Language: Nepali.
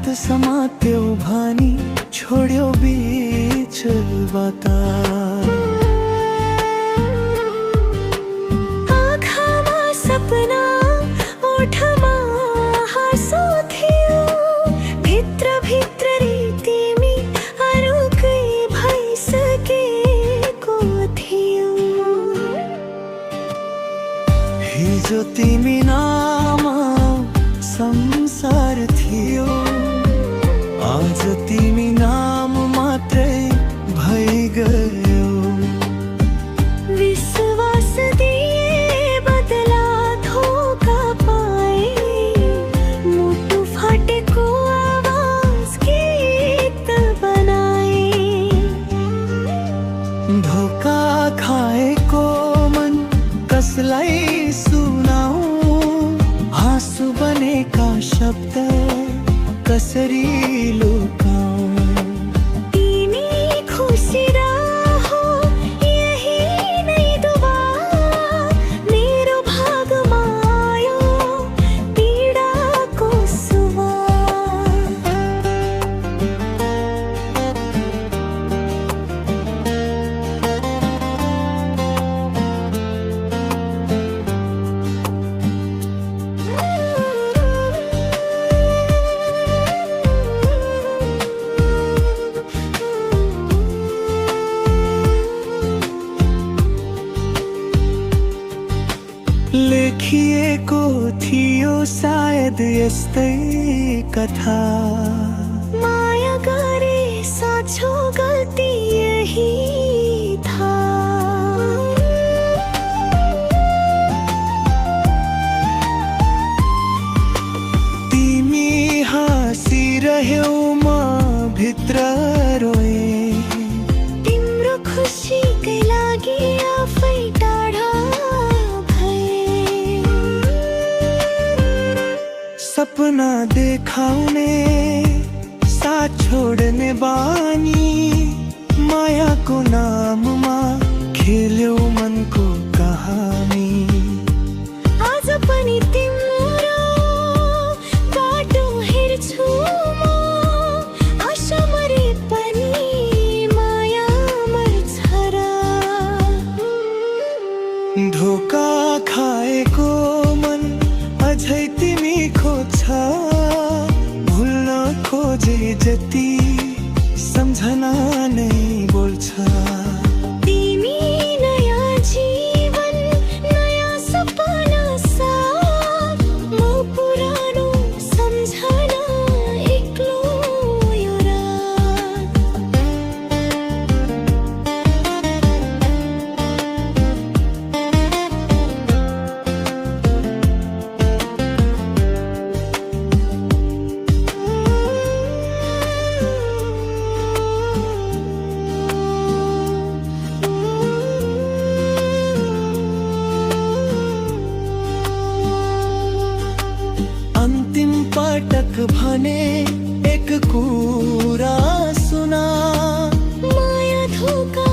हात समात्यो भनी छोड्यो बीच बाता। आँखामा सपना ओठमा हाँसो थियो, भित्र भित्र तिमी अरूकै भइसकेको थियो। हिजो तिमी नाम संसार थियो, आज तिमी नाम मात्रै भइगयो। विश्वास दिए बदला धोका पाए, मुटु फाटेको आवाज गीत बनाए। धोका खाएको मन कसलाई सुनाऊ, आँसु बनेका शब्द कसरी लुकाऊ। तिमी खुसी रहो यही नै दुआ, मेरो भागमा आयो पीडाको सुवास। लेखिएको थियो सायद यस्तै कथा, माया गरे साँचो गल्ती यही था। तिमी हाँसिरह्यौ म भित्र रोए। तिम्रो खुसीकै लागि आफै टाढा भए। सपना देखाउने साथ छोड्ने बानी, मायाको नाममा खेल्यो मनको कहानी। आज पनि तिम्रो बाटो हेर्छु म, आशा मरे पनि माया मर्छ र। धोका खाएको मन अझै तिमी खोज्छ, भुल्न खोजे जति सम्झना नै बोल्छ। तिमी नयाँ जीवन नयाँ सपना साथ, म पुरानो सम्झना एक्लो यो रात। अन्तिम पटक भने एक कुरा सुना, माया धोका